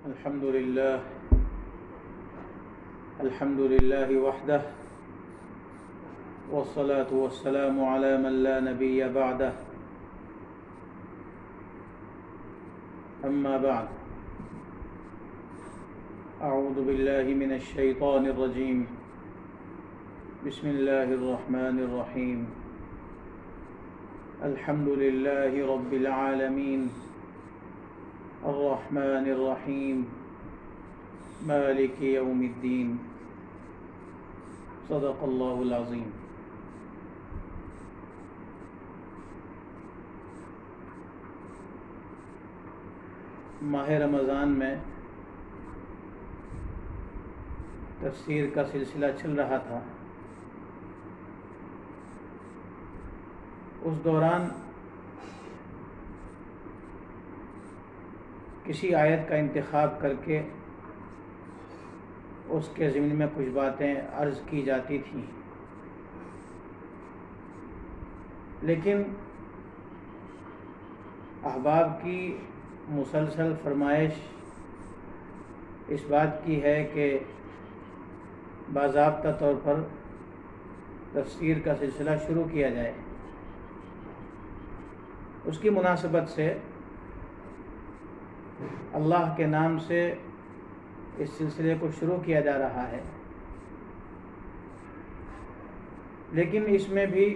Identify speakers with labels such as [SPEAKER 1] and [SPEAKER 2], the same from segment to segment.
[SPEAKER 1] الحمد لله وحده والصلاة والسلام على من لا نبي بعده أما بعد أعوذ بالله من الشيطان الرجيم بسم الله الرحمن الرحيم الحمد لله رب العالمين الرحمن الرحيم مالك يوم الدين صدق اللہ العظیم۔ ماہ رمضان میں تفسیر کا سلسلہ چل رہا تھا۔ اس دوران کسی آیت کا انتخاب کر کے اس کے ضمن میں کچھ باتیں عرض کی جاتی تھیں، لیکن احباب کی مسلسل فرمائش اس بات کی ہے کہ باضابطہ طور پر تفسیر کا سلسلہ شروع کیا جائے۔ اس کی مناسبت سے اللہ کے نام سے اس سلسلے کو شروع کیا جا رہا ہے، لیکن اس میں بھی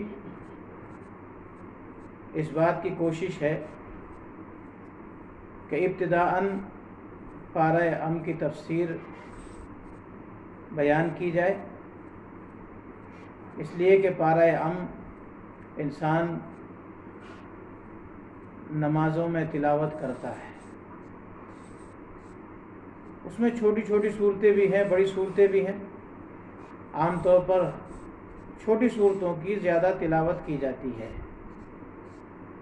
[SPEAKER 1] اس بات کی کوشش ہے کہ ابتداءً پارہ ام کی تفسیر بیان کی جائے، اس لیے کہ پارہ ام انسان نمازوں میں تلاوت کرتا ہے۔ اس میں چھوٹی چھوٹی صورتیں بھی ہیں، بڑی صورتیں بھی ہیں۔ عام طور پر چھوٹی صورتوں کی زیادہ تلاوت کی جاتی ہے۔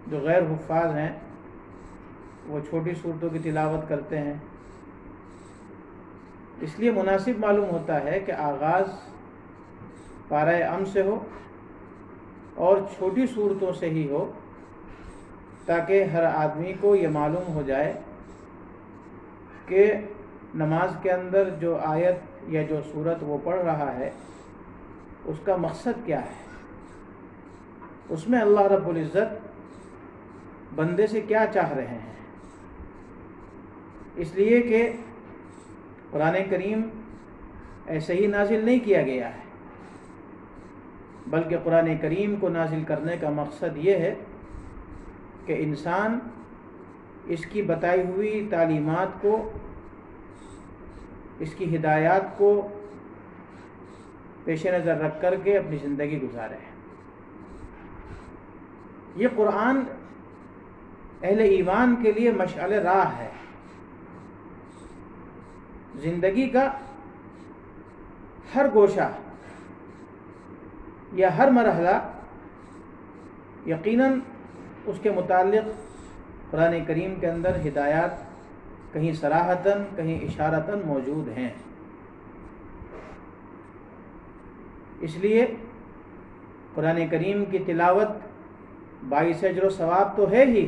[SPEAKER 1] جو غیر حفاظ ہیں وہ چھوٹی صورتوں کی تلاوت کرتے ہیں، اس لیے مناسب معلوم ہوتا ہے کہ آغاز پارہ ام سے ہو اور چھوٹی صورتوں سے ہی ہو، تاکہ ہر آدمی کو یہ معلوم ہو جائے کہ نماز کے اندر جو آیت یا جو سورت وہ پڑھ رہا ہے اس کا مقصد کیا ہے، اس میں اللہ رب العزت بندے سے کیا چاہ رہے ہیں۔ اس لیے کہ قرآن کریم ایسے ہی نازل نہیں کیا گیا ہے، بلکہ قرآن کریم کو نازل کرنے کا مقصد یہ ہے کہ انسان اس کی بتائی ہوئی تعلیمات کو، اس کی ہدایات کو پیش نظر رکھ کر کے اپنی زندگی گزارے۔ یہ قرآن اہل ایمان کے لیے مشعل راہ ہے۔ زندگی کا ہر گوشہ یا ہر مرحلہ یقیناً اس کے متعلق قرآن کریم کے اندر ہدایات کہیں صراحتاً کہیں اشارتاً موجود ہیں۔ اس لیے قرآن کریم کی تلاوت باعث اجر و ثواب تو ہے ہی،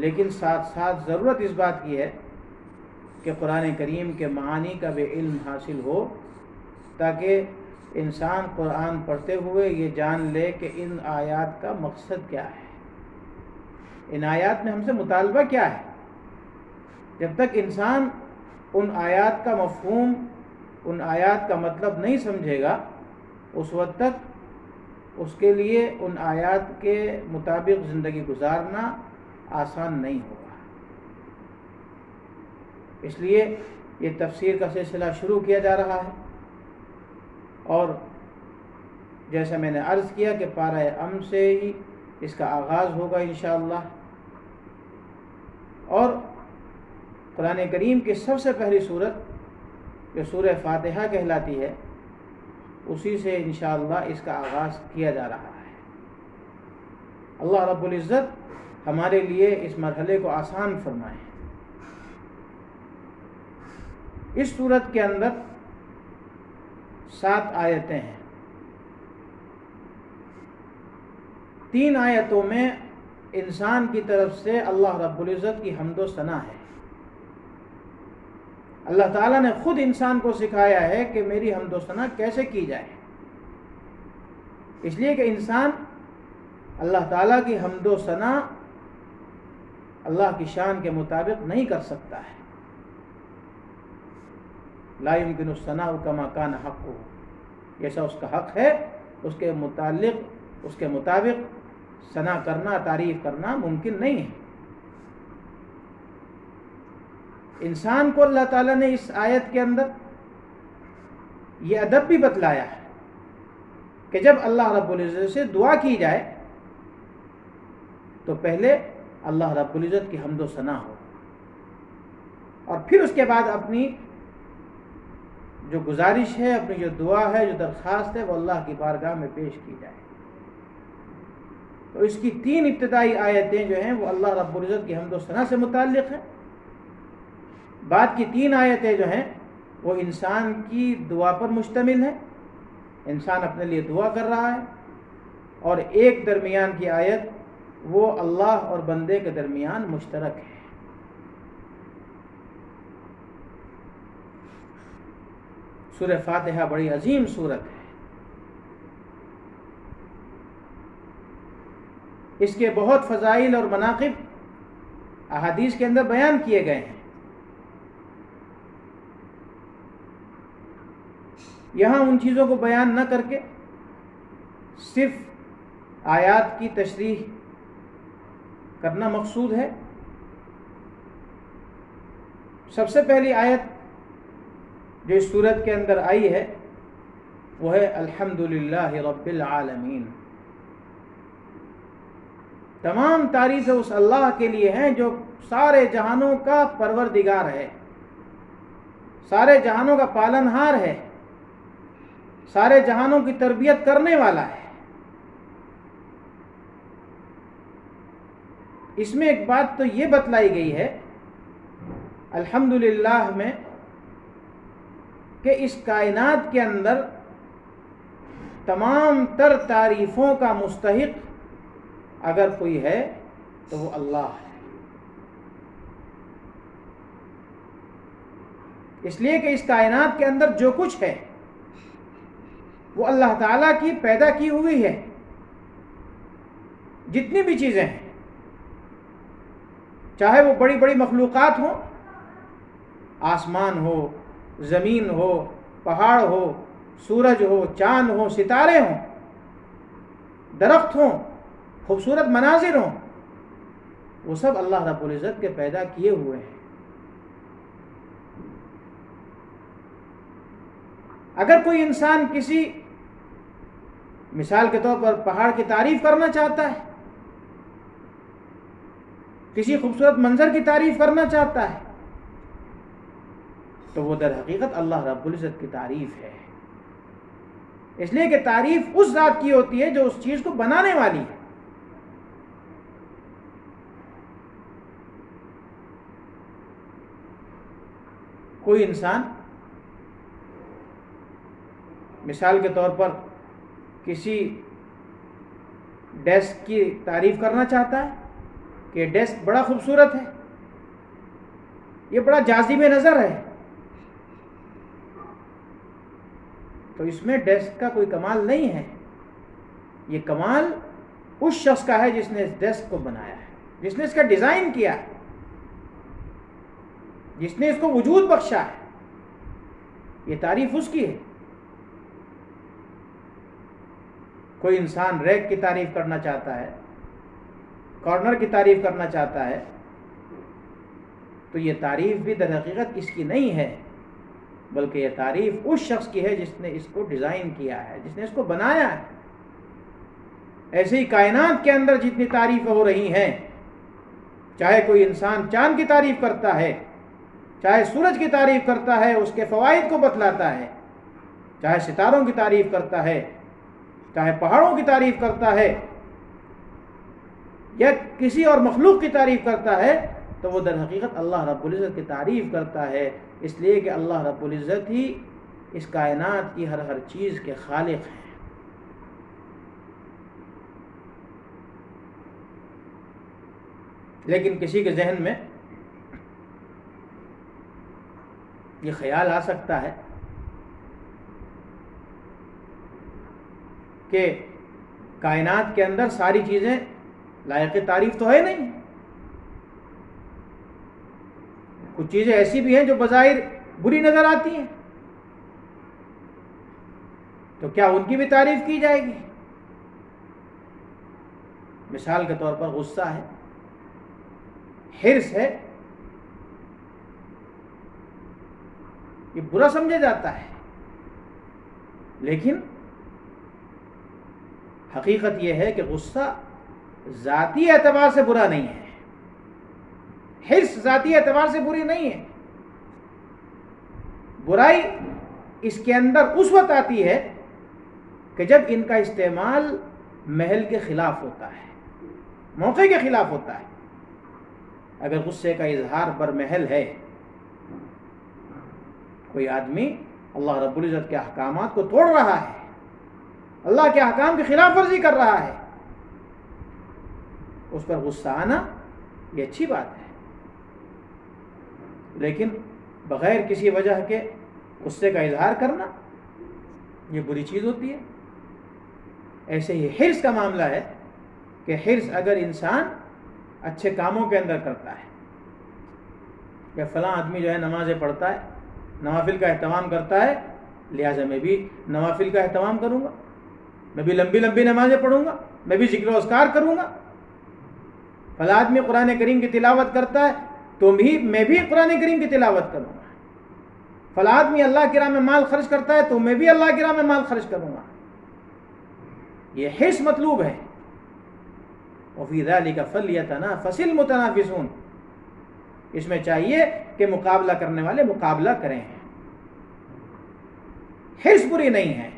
[SPEAKER 1] لیکن ساتھ ساتھ ضرورت اس بات کی ہے کہ قرآن کریم کے معانی کا بھی علم حاصل ہو، تاکہ انسان قرآن پڑھتے ہوئے یہ جان لے کہ ان آیات کا مقصد کیا ہے، ان آیات میں ہم سے مطالبہ کیا ہے۔ جب تک انسان ان آیات کا مفہوم، ان آیات کا مطلب نہیں سمجھے گا، اس وقت تک اس کے لیے ان آیات کے مطابق زندگی گزارنا آسان نہیں ہوگا۔ اس لیے یہ تفسیر کا سلسلہ شروع کیا جا رہا ہے، اور جیسا میں نے عرض کیا کہ پارہ ام سے ہی اس کا آغاز ہوگا انشاءاللہ، اور قرآن کریم کی سب سے پہلی سورت جو سورہ فاتحہ کہلاتی ہے، اسی سے انشاءاللہ اس کا آغاز کیا جا رہا ہے۔ اللہ رب العزت ہمارے لیے اس مرحلے کو آسان فرمائے۔ اس سورت کے اندر 7 آیتیں ہیں۔ 3 آیتوں میں انسان کی طرف سے اللہ رب العزت کی حمد و ثنا ہے، اللہ تعالیٰ نے خود انسان کو سکھایا ہے کہ میری حمد و ثنا کیسے کی جائے، اس لیے کہ انسان اللہ تعالیٰ کی حمد و ثنا اللہ کی شان کے مطابق نہیں کر سکتا ہے۔ لا يمكن الثناء كما كان حقه، جیسا اس کا حق ہے اس کے مطابق ثنا کرنا، تعریف کرنا ممکن نہیں ہے۔ انسان کو اللہ تعالیٰ نے اس آیت کے اندر یہ ادب بھی بتلایا ہے کہ جب اللہ رب العزت سے دعا کی جائے تو پہلے اللہ رب العزت کی حمد و ثنا ہو، اور پھر اس کے بعد اپنی جو گزارش ہے، اپنی جو دعا ہے، جو درخواست ہے، وہ اللہ کی بارگاہ میں پیش کی جائے۔ تو اس کی 3 ابتدائی آیتیں جو ہیں وہ اللہ رب العزت کی حمد و ثنا سے متعلق ہیں۔ بعد کی 3 آیتیں جو ہیں وہ انسان کی دعا پر مشتمل ہیں، انسان اپنے لیے دعا کر رہا ہے، اور ایک درمیان کی آیت وہ اللہ اور بندے کے درمیان مشترک ہے۔ سورہ فاتحہ بڑی عظیم سورت ہے، اس کے بہت فضائل اور مناقب احادیث کے اندر بیان کیے گئے ہیں۔ یہاں ان چیزوں کو بیان نہ کر کے صرف آیات کی تشریح کرنا مقصود ہے۔ سب سے پہلی آیت جو اس سورت کے اندر آئی ہے وہ ہے الحمدللہ رب العالمین۔ تمام تعریفیں اس اللہ کے لیے ہیں جو سارے جہانوں کا پروردگار ہے، سارے جہانوں کا پالنہار ہے، سارے جہانوں کی تربیت کرنے والا ہے۔ اس میں ایک بات تو یہ بتلائی گئی ہے الحمدللہ میں کہ اس کائنات کے اندر تمام تر تعریفوں کا مستحق اگر کوئی ہے تو وہ اللہ ہے، اس لیے کہ اس کائنات کے اندر جو کچھ ہے وہ اللہ تعالیٰ کی پیدا کی ہوئی ہے۔ جتنی بھی چیزیں ہیں، چاہے وہ بڑی بڑی مخلوقات ہوں، آسمان ہو، زمین ہو، پہاڑ ہو، سورج ہو، چاند ہو، ستارے ہوں، درخت ہوں، خوبصورت مناظر ہوں، وہ سب اللہ رب العزت کے پیدا کیے ہوئے ہیں۔ اگر کوئی انسان کسی مثال کے طور پر پہاڑ کی تعریف کرنا چاہتا ہے، کسی خوبصورت منظر کی تعریف کرنا چاہتا ہے، تو وہ در حقیقت اللہ رب العزت کی تعریف ہے، اس لیے کہ تعریف اس ذات کی ہوتی ہے جو اس چیز کو بنانے والی ہے۔ کوئی انسان مثال کے طور پر کسی ڈیسک کی تعریف کرنا چاہتا ہے کہ ڈیسک بڑا خوبصورت ہے، یہ بڑا جاذب نظر ہے، تو اس میں ڈیسک کا کوئی کمال نہیں ہے، یہ کمال اس شخص کا ہے جس نے اس ڈیسک کو بنایا ہے، جس نے اس کا ڈیزائن کیا ہے، جس نے اس کو وجود بخشا ہے، یہ تعریف اس کی ہے۔ کوئی انسان ریک کی تعریف کرنا چاہتا ہے، کارنر کی تعریف کرنا چاہتا ہے، تو یہ تعریف بھی در حقیقت اس کی نہیں ہے، بلکہ یہ تعریف اس شخص کی ہے جس نے اس کو ڈیزائن کیا ہے، جس نے اس کو بنایا ہے۔ ایسے ہی کائنات کے اندر جتنی تعریفیں ہو رہی ہیں، چاہے کوئی انسان چاند کی تعریف کرتا ہے، چاہے سورج کی تعریف کرتا ہے، اس کے فوائد کو بتلاتا ہے، چاہے ستاروں کی تعریف کرتا ہے، چاہے پہاڑوں کی تعریف کرتا ہے، یا کسی اور مخلوق کی تعریف کرتا ہے، تو وہ در حقیقت اللہ رب العزت کی تعریف کرتا ہے، اس لیے کہ اللہ رب العزت ہی اس کائنات کی ہر چیز کے خالق ہیں۔ لیکن کسی کے ذہن میں یہ خیال آ سکتا ہے کہ کائنات کے اندر ساری چیزیں لائق تعریف تو ہے نہیں، کچھ چیزیں ایسی بھی ہیں جو بظاہر بری نظر آتی ہیں، تو کیا ان کی بھی تعریف کی جائے گی؟ مثال کے طور پر غصہ ہے، حرص ہے، یہ برا سمجھا جاتا ہے، لیکن حقیقت یہ ہے کہ غصہ ذاتی اعتبار سے برا نہیں ہے، حرص ذاتی اعتبار سے بری نہیں ہے۔ برائی اس کے اندر اس وقت آتی ہے کہ جب ان کا استعمال محل کے خلاف ہوتا ہے، موقع کے خلاف ہوتا ہے۔ اگر غصے کا اظہار برمحل ہے، کوئی آدمی اللہ رب العزت کے احکامات کو توڑ رہا ہے، اللہ کے احکام کی خلاف ورزی کر رہا ہے، اس پر غصہ آنا یہ اچھی بات ہے، لیکن بغیر کسی وجہ کے غصے کا اظہار کرنا یہ بری چیز ہوتی ہے۔ ایسے ہی حرص کا معاملہ ہے کہ حرص اگر انسان اچھے کاموں کے اندر کرتا ہے، کہ فلاں آدمی جو ہے نمازیں پڑھتا ہے، نوافل کا اہتمام کرتا ہے، لہٰذا میں بھی نوافل کا اہتمام کروں گا، میں بھی لمبی لمبی نمازیں پڑھوں گا، میں بھی ذکر و اذکار کروں گا۔ فلاں آدمی قرآن کریم کی تلاوت کرتا ہے تو میں بھی قرآن کریم کی تلاوت کروں گا۔ فلاں آدمی اللہ کی راہ میں مال خرچ کرتا ہے تو میں بھی اللہ کی راہ میں مال خرچ کروں گا۔ یہ حرص مطلوب ہے۔ وفی ذلک فلیتنافس المتنافسون، اس میں چاہیے کہ مقابلہ کرنے والے مقابلہ کریں۔ حرص بری نہیں ہے،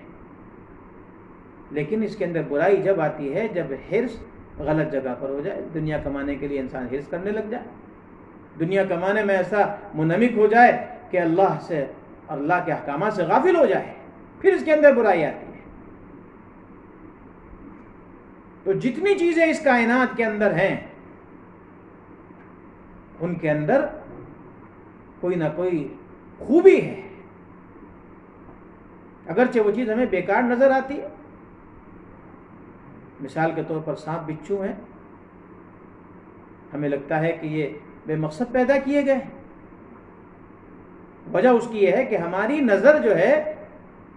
[SPEAKER 1] لیکن اس کے اندر برائی جب آتی ہے جب حرص غلط جگہ پر ہو جائے، دنیا کمانے کے لیے انسان حرص کرنے لگ جائے، دنیا کمانے میں ایسا منہمک ہو جائے کہ اللہ سے، اللہ کے احکامات سے غافل ہو جائے، پھر اس کے اندر برائی آتی ہے۔ تو جتنی چیزیں اس کائنات کے اندر ہیں ان کے اندر کوئی نہ کوئی خوبی ہے، اگرچہ وہ چیز ہمیں بیکار نظر آتی ہے۔ مثال کے طور پر سانپ بچھو ہیں، ہمیں لگتا ہے کہ یہ بے مقصد پیدا کیے گئے، وجہ اس کی یہ ہے کہ ہماری نظر جو ہے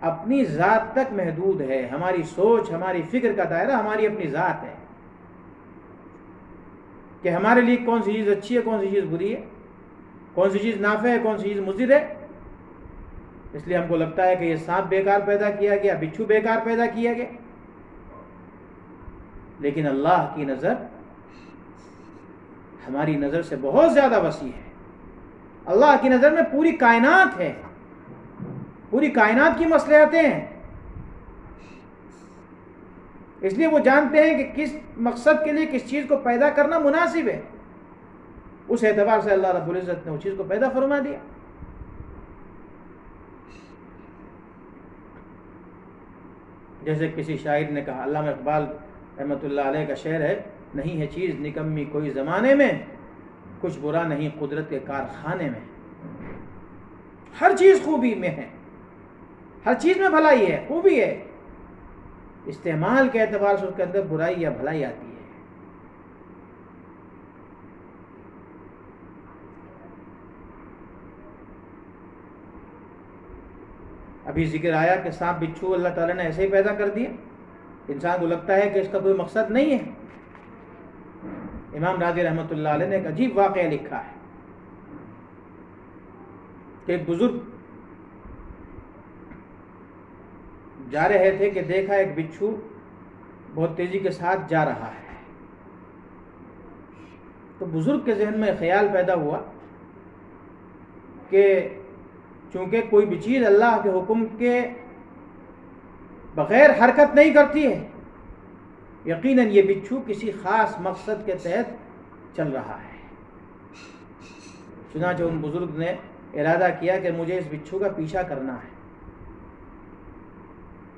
[SPEAKER 1] اپنی ذات تک محدود ہے، ہماری سوچ، ہماری فکر کا دائرہ ہماری اپنی ذات ہے، کہ ہمارے لیے کون سی چیز اچھی ہے، کون سی چیز بری ہے، کون سی چیز نافع ہے، کون سی چیز مضر ہے۔ اس لیے ہم کو لگتا ہے کہ یہ سانپ بیکار پیدا کیا گیا، بچھو بیکار پیدا کیا گیا، لیکن اللہ کی نظر ہماری نظر سے بہت زیادہ وسیع ہے۔ اللہ کی نظر میں پوری کائنات ہے، پوری کائنات کی مصلحتیں ہیں، اس لیے وہ جانتے ہیں کہ کس مقصد کے لیے کس چیز کو پیدا کرنا مناسب ہے، اس اعتبار سے اللہ رب العزت نے اس چیز کو پیدا فرما دیا۔ جیسے کسی شاعر نے کہا، علامہ اقبال رحمۃ اللہ علیہ کا شعر ہے، نہیں ہے چیز نکمی کوئی زمانے میں، کچھ برا نہیں قدرت کے کارخانے میں۔ ہر چیز خوبی میں ہے، ہر چیز میں بھلائی ہے، خوبی ہے، استعمال کے اعتبار سے اس کے اندر برائی یا بھلائی آتی ہے۔ ابھی ذکر آیا کہ سانپ بچھو اللہ تعالیٰ نے ایسے ہی پیدا کر دیا، انسان کو لگتا ہے کہ اس کا کوئی مقصد نہیں ہے۔ امام راضی رحمۃ اللہ علیہ نے ایک عجیب واقعہ لکھا ہے کہ ایک بزرگ جا رہے تھے کہ دیکھا ایک بچھو بہت تیزی کے ساتھ جا رہا ہے، تو بزرگ کے ذہن میں خیال پیدا ہوا کہ چونکہ کوئی بھی چیز اللہ کے حکم کے بغیر حرکت نہیں کرتی ہے، یقیناً یہ بچھو کسی خاص مقصد کے تحت چل رہا ہے۔ چنانچہ ان بزرگ نے ارادہ کیا کہ مجھے اس بچھو کا پیچھا کرنا ہے۔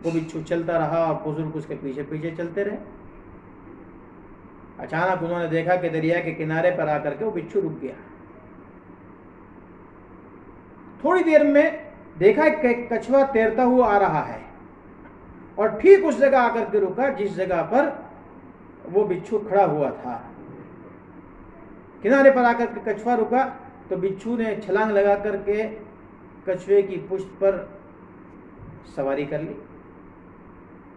[SPEAKER 1] وہ بچھو چلتا رہا اور بزرگ اس کے پیچھے پیچھے چلتے رہے۔ اچانک انہوں نے دیکھا کہ دریا کے کنارے پر آ کر کے وہ بچھو رک گیا۔ تھوڑی دیر میں دیکھا کہ کچھوا تیرتا ہوا آ رہا ہے اور ٹھیک اس جگہ آ کر کے رکا جس جگہ پر وہ بچھو کھڑا ہوا تھا. کنارے پر آ کر کے کچھوا رکا تو بچھو نے چھلانگ لگا کر کے کچھوے کی پشت پر سواری کر لی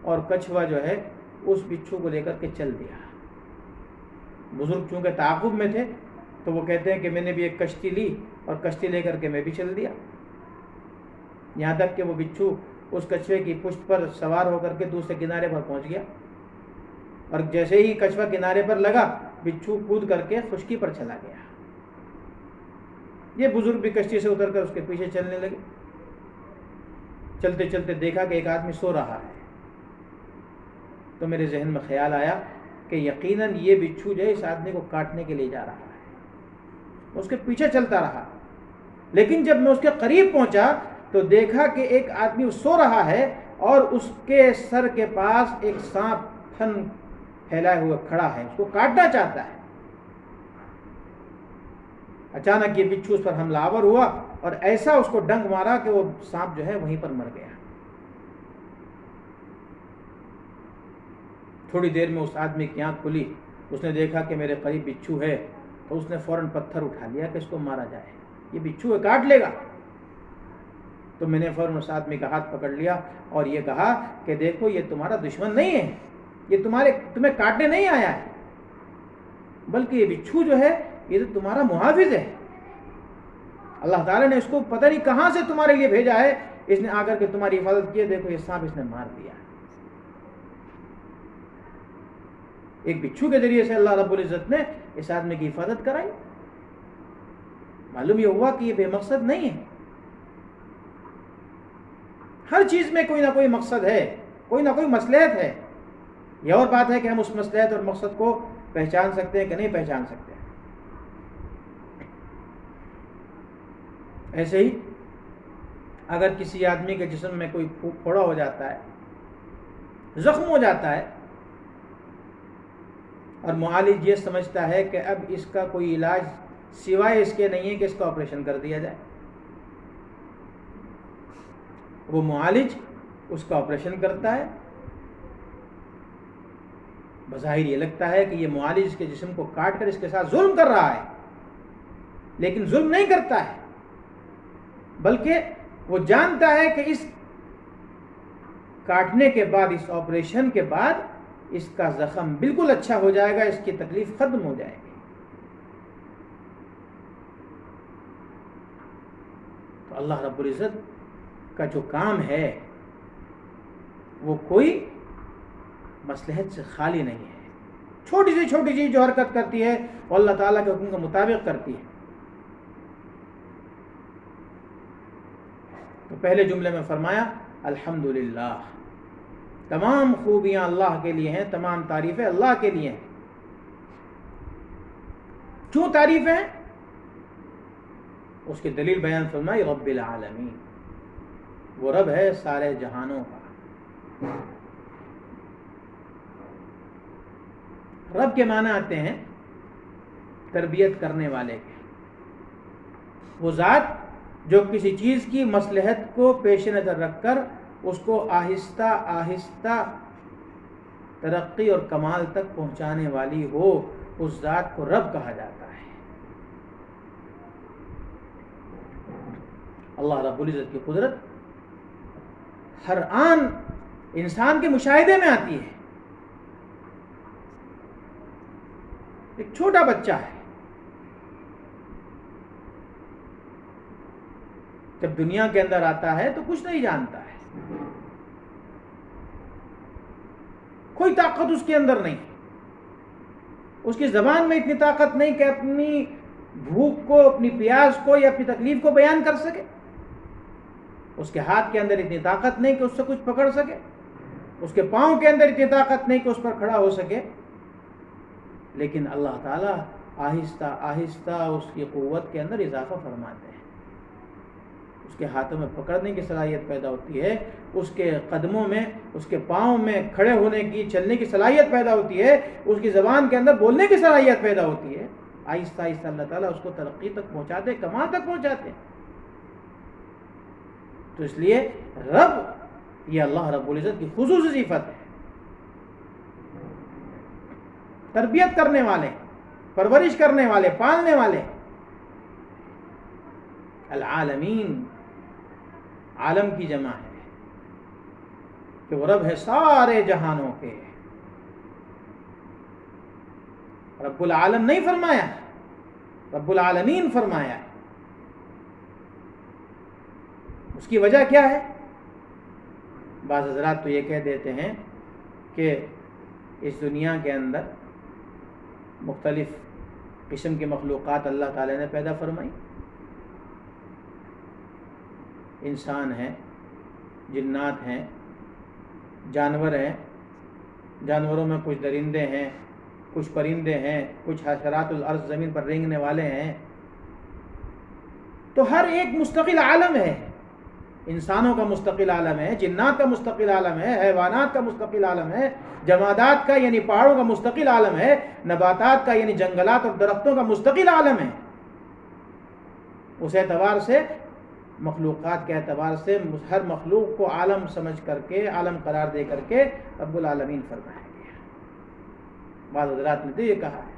[SPEAKER 1] اور کچھوا جو ہے اس بچھو کو لے کر کے چل دیا. بزرگ چونکہ تعاقب میں تھے تو وہ کہتے ہیں کہ میں نے بھی ایک کشتی لی اور کشتی لے کر کے میں بھی چل دیا، یہاں تک کہ وہ بچھو اس کچھوے کی پشت پر سوار ہو کر کے دوسرے کنارے پر پہنچ گیا، اور جیسے ہی کچھوا کنارے پر لگا بچھو کود کر کے خشکی پر چلا گیا. یہ بزرگ بھی کشتی سے اتر کر اس کے پیچھے چلنے لگے. چلتے چلتے دیکھا کہ ایک آدمی سو رہا ہے، تو میرے ذہن میں خیال آیا کہ یقیناً یہ بچھو جو ہے اس آدمی کو کاٹنے کے لیے جا رہا ہے. اس کے پیچھے چلتا رہا، لیکن جب میں اس کے قریب پہنچا تو دیکھا کہ ایک آدمی سو رہا ہے اور اس کے سر کے پاس ایک سانپ پھن پھیلائے ہوئے کھڑا ہے، اس کو کاٹنا چاہتا ہے. اچانک یہ بچھو اس پر حملہ آور ہوا اور ایسا اس کو ڈنک مارا کہ وہ سانپ جو ہے وہیں پر مر گیا. تھوڑی دیر میں اس آدمی کی آنکھ کھلی، اس نے دیکھا کہ میرے قریب بچھو ہے تو اس نے فوراً پتھر اٹھا لیا کہ اس کو مارا جائے، یہ بچھو ہے کاٹ لے گا. تو میں نے فوراً اس آدمی کا ہاتھ پکڑ لیا اور یہ کہا کہ دیکھو یہ تمہارا دشمن نہیں ہے، یہ تمہیں کاٹنے نہیں آیا ہے، بلکہ یہ بچھو جو ہے یہ تو تمہارا محافظ ہے. اللہ تعالیٰ نے اس کو پتہ نہیں کہاں سے تمہارے لیے بھیجا ہے، اس نے آ کر کے تمہاری حفاظت کی ہے. دیکھو یہ سانپ اس نے مار دیا. ایک بچھو کے ذریعے سے اللہ رب العزت نے اس آدمی کی حفاظت کرائی. معلوم یہ ہوا کہ یہ بے مقصد نہیں ہے، ہر چیز میں کوئی نہ کوئی مقصد ہے، کوئی نہ کوئی مصلحت ہے. یہ اور بات ہے کہ ہم اس مصلحت اور مقصد کو پہچان سکتے ہیں کہ نہیں پہچان سکتے. ایسے ہی اگر کسی آدمی کے جسم میں کوئی پھوڑا ہو جاتا ہے، زخم ہو جاتا ہے، اور معالج یہ سمجھتا ہے کہ اب اس کا کوئی علاج سوائے اس کے نہیں ہے کہ اس کا آپریشن کر دیا جائے، وہ معالج اس کا آپریشن کرتا ہے. بظاہر یہ لگتا ہے کہ یہ معالج اس کے جسم کو کاٹ کر اس کے ساتھ ظلم کر رہا ہے، لیکن ظلم نہیں کرتا ہے، بلکہ وہ جانتا ہے کہ اس کاٹنے کے بعد، اس آپریشن کے بعد اس کا زخم بالکل اچھا ہو جائے گا، اس کی تکلیف ختم ہو جائے گی. تو اللہ رب العزت کا جو کام ہے وہ کوئی مصلحت سے خالی نہیں ہے. چھوٹی سی چھوٹی چیز جو حرکت کرتی ہے وہ اللہ تعالیٰ کے حکم کے مطابق کرتی ہے. تو پہلے جملے میں فرمایا الحمدللہ، تمام خوبیاں اللہ کے لیے ہیں، تمام تعریفیں اللہ کے لیے ہیں. کیوں تعریفیں ہیں؟ اس کی دلیل بیان فرمائی رب العالمین، وہ رب ہے سارے جہانوں کا. رب کے معنی آتے ہیں تربیت کرنے والے کے. وہ ذات جو کسی چیز کی مصلحت کو پیش نظر رکھ کر اس کو آہستہ آہستہ ترقی اور کمال تک پہنچانے والی ہو، اس ذات کو رب کہا جاتا ہے. اللہ رب العزت کی قدرت ہر آن انسان کے مشاہدے میں آتی ہے. ایک چھوٹا بچہ ہے، جب دنیا کے اندر آتا ہے تو کچھ نہیں جانتا ہے، کوئی طاقت اس کے اندر نہیں، اس کی زبان میں اتنی طاقت نہیں کہ اپنی بھوک کو، اپنی پیاس کو یا اپنی تکلیف کو بیان کر سکے. اس کے ہاتھ کے اندر اتنی طاقت نہیں کہ اس سے کچھ پکڑ سکے، اس کے پاؤں کے اندر اتنی طاقت نہیں کہ اس پر کھڑا ہو سکے. لیکن اللہ تعالیٰ آہستہ آہستہ اس کی قوت کے اندر اضافہ فرماتے ہیں. اس کے ہاتھوں میں پکڑنے کی صلاحیت پیدا ہوتی ہے، اس کے قدموں میں، اس کے پاؤں میں کھڑے ہونے کی، چلنے کی صلاحیت پیدا ہوتی ہے، اس کی زبان کے اندر بولنے کی صلاحیت پیدا ہوتی ہے. آہستہ آہستہ اللہ تعالیٰ اس کو ترقی تک پہنچاتے، کمال تک پہنچاتے. تو اس لیے رب یہ اللہ رب العزت کی خصوصی صفت ہے، تربیت کرنے والے، پرورش کرنے والے، پالنے والے۔ العالمین عالم کی جمع ہے کہ وہ رب ہے سارے جہانوں کے۔ رب العالم نہیں فرمایا، رب العالمین فرمایا ہے۔ اس کی وجہ کیا ہے؟ بعض حضرات تو یہ کہہ دیتے ہیں کہ اس دنیا کے اندر مختلف قسم کی مخلوقات اللہ تعالی نے پیدا فرمائی، انسان ہیں، جنات ہیں، جانور ہیں، جانوروں میں کچھ درندے ہیں، کچھ پرندے ہیں، کچھ حشرات الارض زمین پر رینگنے والے ہیں، تو ہر ایک مستقل عالم ہے۔ انسانوں کا مستقل عالم ہے، جنات کا مستقل عالم ہے، حیوانات کا مستقل عالم ہے، جمادات کا یعنی پہاڑوں کا مستقل عالم ہے، نباتات کا یعنی جنگلات اور درختوں کا مستقل عالم ہے۔ اس اعتبار سے، مخلوقات کے اعتبار سے ہر مخلوق کو عالم سمجھ کر کے، عالم قرار دے کر کے رب العالمین فرمایا گیا۔ بعض حضرات نے تو یہ کہا ہے،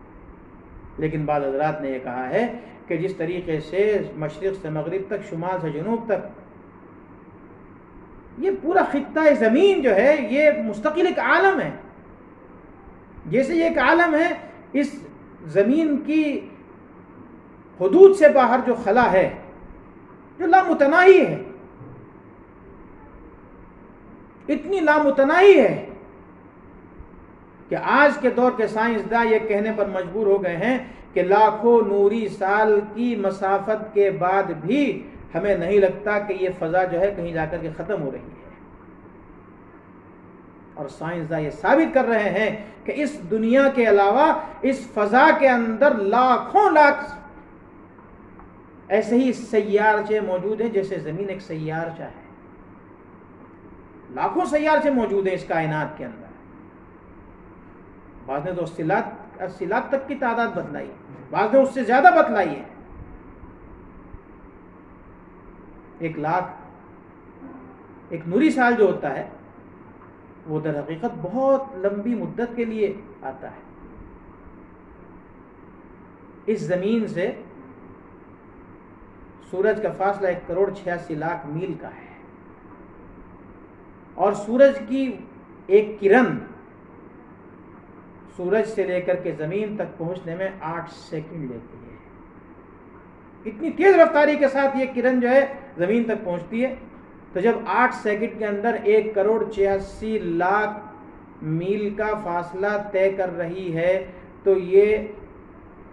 [SPEAKER 1] لیکن بعض حضرات نے یہ کہا ہے کہ جس طریقے سے مشرق سے مغرب تک، شمال سے جنوب تک یہ پورا خطہ زمین جو ہے یہ مستقل ایک عالم ہے، جیسے یہ ایک عالم ہے، اس زمین کی حدود سے باہر جو خلا ہے جو لامتناہی ہے، اتنی لامتناہی ہے کہ آج کے دور کے سائنسداں یہ کہنے پر مجبور ہو گئے ہیں کہ لاکھوں نوری سال کی مسافت کے بعد بھی ہمیں نہیں لگتا کہ یہ فضا جو ہے کہیں جا کر کے ختم ہو رہی ہے۔ اور سائنسداں یہ ثابت کر رہے ہیں کہ اس دنیا کے علاوہ اس فضا کے اندر لاکھوں لاکھ ایسے ہی سیارچے موجود ہیں جیسے زمین ایک سیارچہ ہے۔ لاکھوں سیارچے موجود ہیں اس کائنات کے اندر۔ بعض نے تو 80 لاکھ تک کی تعداد بتلائی، بعض نے اس سے زیادہ بتلائی ہے۔ 1 لاکھ ایک نوری سال جو ہوتا ہے وہ در حقیقت بہت لمبی مدت کے لیے آتا ہے۔ اس زمین سے سورج کا فاصلہ 1,86,00,000 میل کا ہے، اور سورج کی ایک کرن سورج سے لے کر کے زمین تک پہنچنے میں 8 سیکنڈ لیتی ہے۔ اتنی تیز رفتاری کے ساتھ یہ کرن جو ہے زمین تک پہنچتی ہے، تو جب 8 سیکنڈ کے اندر 1,86,00,000 میل کا فاصلہ طے کر رہی ہے تو یہ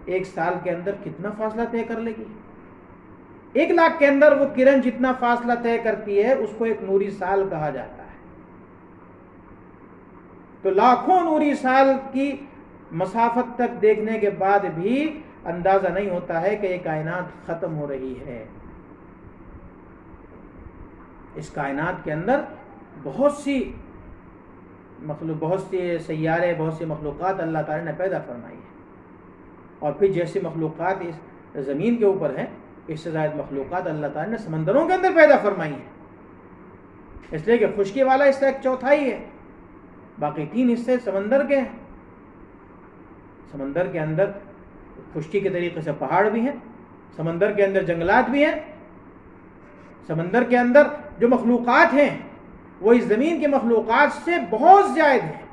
[SPEAKER 1] 1 سال کے اندر کتنا فاصلہ طے کر لے گی؟ 1 لاکھ کے اندر وہ کرن جتنا فاصلہ طے کرتی ہے اس کو ایک نوری سال کہا جاتا ہے۔ تو لاکھوں نوری سال کی مسافت تک دیکھنے کے بعد بھی اندازہ نہیں ہوتا ہے کہ یہ کائنات ختم ہو رہی ہے۔ اس کائنات کے اندر بہت سی سیارے، بہت سی مخلوقات اللہ تعالی نے پیدا فرمائی ہے، اور پھر جیسی مخلوقات اس زمین کے اوپر ہیں، اس سے زائد مخلوقات اللہ تعالی نے سمندروں کے اندر پیدا فرمائی ہیں۔ اس لیے کہ خشکی والا حصہ 1/4 ہے، باقی 3 حصے سمندر کے ہیں۔ سمندر کے اندر خشکی کے طریقے سے پہاڑ بھی ہیں، سمندر کے اندر جنگلات بھی ہیں، سمندر کے اندر جو مخلوقات ہیں وہ اس زمین کی مخلوقات سے بہت زائد ہیں،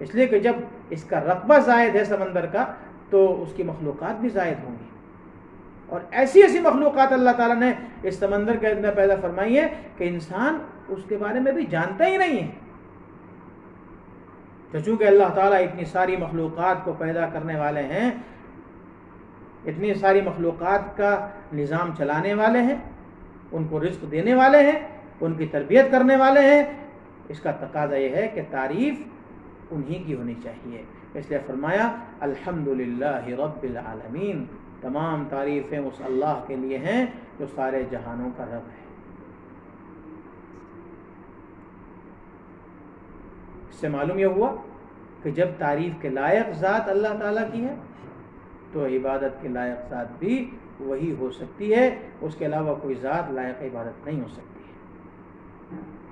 [SPEAKER 1] اس لیے کہ جب اس کا رقبہ زائد ہے سمندر کا تو اس کی مخلوقات بھی زائد ہوں گی، اور ایسی ایسی مخلوقات اللہ تعالیٰ نے اس سمندر کے اندر پیدا فرمائی ہے کہ انسان اس کے بارے میں بھی جانتا ہی نہیں ہے۔ تو چونکہ اللہ تعالیٰ اتنی ساری مخلوقات کو پیدا کرنے والے ہیں، اتنی ساری مخلوقات کا نظام چلانے والے ہیں، ان کو رزق دینے والے ہیں، ان کی تربیت کرنے والے ہیں، اس کا تقاضا یہ ہے کہ تعریف انہی کی ہونی چاہیے۔ اس لیے فرمایا الحمدللہ رب العالمین، تمام تعریفیں اس اللہ کے لیے ہیں جو سارے جہانوں کا رب ہے۔ اس سے معلوم یہ ہوا کہ جب تعریف کے لائق ذات اللہ تعالیٰ کی ہے تو عبادت کے لائق ذات بھی وہی ہو سکتی ہے، اس کے علاوہ کوئی ذات لائق عبادت نہیں ہو سکتی ہے۔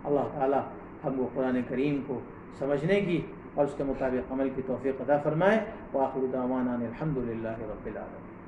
[SPEAKER 1] اللہ تعالی ہم کو قرآن کریم کو سمجھنے کی اور اس کے مطابق عمل کی توفیق عطا فرمائے۔ وآخر دعوانا الحمد للہ رب العالمین۔